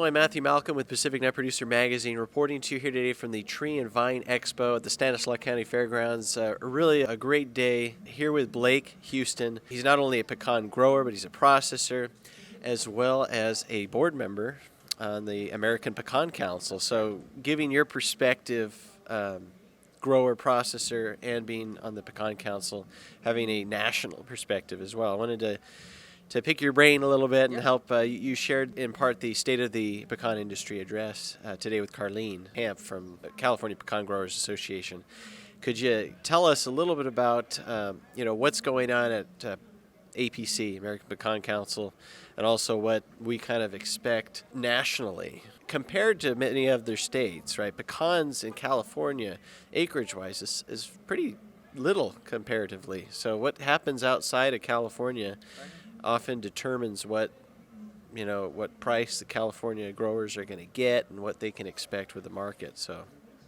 Hello, I'm Matthew Malcolm with Pacific Nut Producer Magazine, reporting to you here today from the Tree and Vine Expo at the Stanislaus County Fairgrounds. Really a great day here with Blake Houston. He's not only a pecan grower, but he's a processor, as well as a board member on the American Pecan Council. So giving your perspective, grower, processor, and being on the Pecan Council, having a national perspective as well. I wanted to pick your brain a little bit and help. You shared in part the State of the Pecan Industry address today with Carlene Hamp from California Pecan Growers Association. Could you tell us a little bit about what's going on at APC, American Pecan Council, and also what we kind of expect nationally compared to many other states, right? Pecans in California, acreage-wise, is pretty little comparatively. So what happens outside of California often determines what price the California growers are going to get and what they can expect with the market. So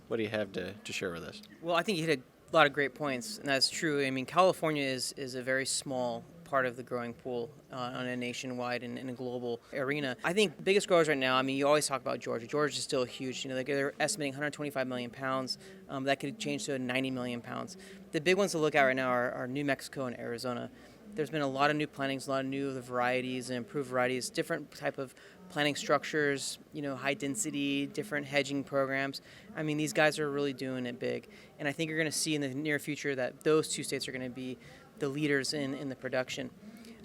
what do you have to share with us? Well, I think you hit a lot of great points, and that's true. I mean, California is a very small part of the growing pool on a nationwide and in a global arena. I think the biggest growers right now, I mean, you always talk about Georgia. Georgia is still huge. They're estimating 125 million pounds. That could change to 90 million pounds. The big ones to look at right now are New Mexico and Arizona. There's been a lot of new plantings, a lot of new varieties and improved varieties, different type of planting structures, high density, different hedging programs. I mean, these guys are really doing it big. And I think you're going to see in the near future that those two states are going to be the leaders in the production.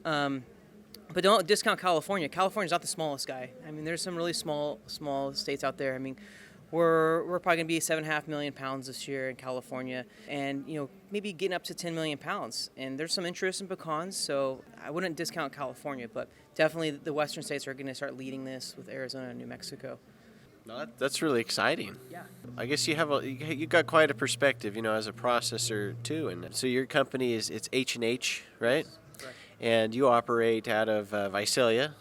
But don't discount California. California's not the smallest guy. I mean, there's some really small states out there. I mean, we're probably going to be 7.5 million pounds this year in California, and maybe getting up to 10 million pounds. And there's some interest in pecans, so I wouldn't discount California, but definitely the western states are going to start leading this with Arizona and New Mexico. No, that's really exciting. Yeah. I guess you got quite a perspective, as a processor too. And so your company it's H&H, right? Right. And you operate out of Visalia.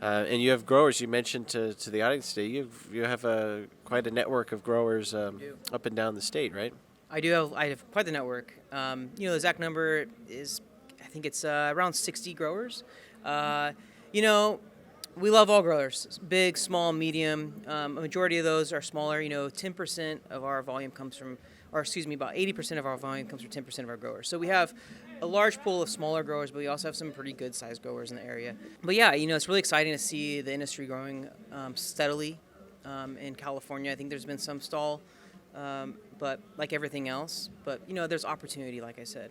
And you have growers. You mentioned to the audience today. You have quite a network of growers up and down the state, right? I have quite the network. The exact number is, I think it's around 60 growers. We love all growers, big, small, medium. A majority of those are smaller. 10% of our volume comes from, about 80% of our volume comes from 10% of our growers. So we have a large pool of smaller growers, but we also have some pretty good-sized growers in the area. But yeah, it's really exciting to see the industry growing steadily in California. I think there's been some stall, but like everything else. But there's opportunity, like I said,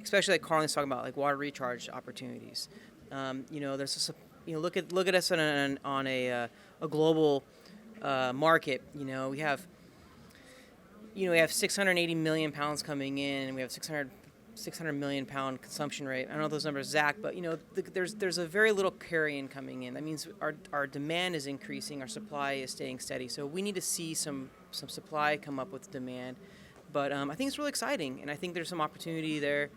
especially like Carlin's talking about, like water recharge opportunities. There's look at us on a global market. We have 680 million pounds coming in, and we have 600 million pound consumption rate. I don't know those numbers exact, but there's a very little carry-in coming in. That means our demand is increasing, our supply is staying steady. So we need to see some supply come up with demand. But I think it's really exciting, and I think there's some opportunity there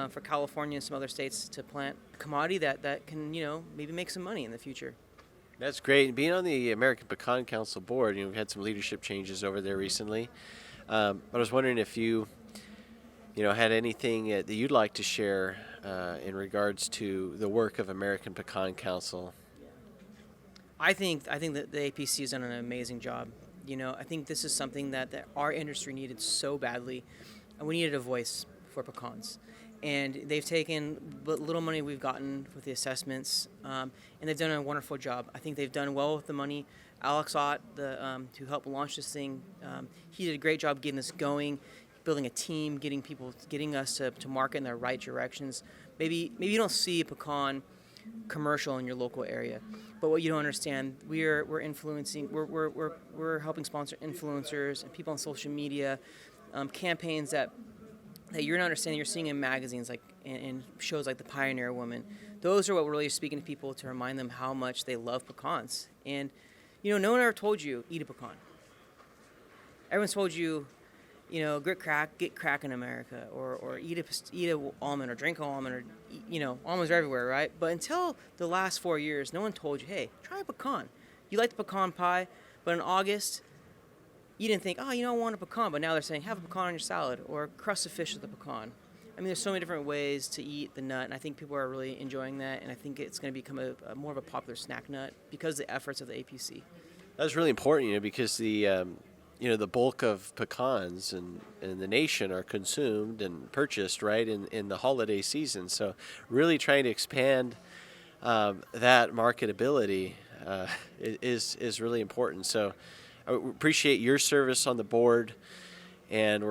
for California and some other states to plant a commodity that can maybe make some money in the future. That's great. Being on the American Pecan Council board, we've had some leadership changes over there recently. But I was wondering if you had anything that you'd like to share in regards to the work of American Pecan Council. I think that the APC has done an amazing job. I think this is something that our industry needed so badly, and we needed a voice for pecans. And they've taken the little money we've gotten with the assessments, and they've done a wonderful job. I think they've done well with the money. Alex Ott, to help launch this thing, he did a great job getting this going, building a team, getting us to market in the right directions. Maybe you don't see a pecan commercial in your local area, but what you don't understand, we're influencing, we're helping sponsor influencers and people on social media, campaigns that you're not understanding. You're seeing in magazines like in shows like The Pioneer Woman. Those are what we're really speaking to people to remind them how much they love pecans. And no one ever told you eat a pecan. Everyone's told you, get crack in America, or eat a almond, or drink an almond, or almonds are everywhere, right? But until the last 4 years, no one told you, hey, try a pecan. You like the pecan pie, but in August, you didn't think, I want a pecan, but now they're saying have a pecan on your salad, or crust a fish with a pecan. I mean, there's so many different ways to eat the nut, and I think people are really enjoying that, and I think it's going to become a more of a popular snack nut because of the efforts of the APC. That's really important, because the bulk of pecans in the nation are consumed and purchased right in the holiday season. So really trying to expand that marketability is really important. So I appreciate your service on the board, and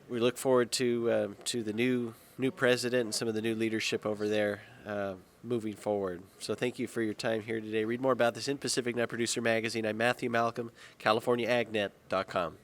we look forward to the new president and some of the new leadership over there moving forward. So thank you for your time here today. Read more about this in Pacific Nut Producer Magazine. I'm Matthew Malcolm, CaliforniaAgNet.com.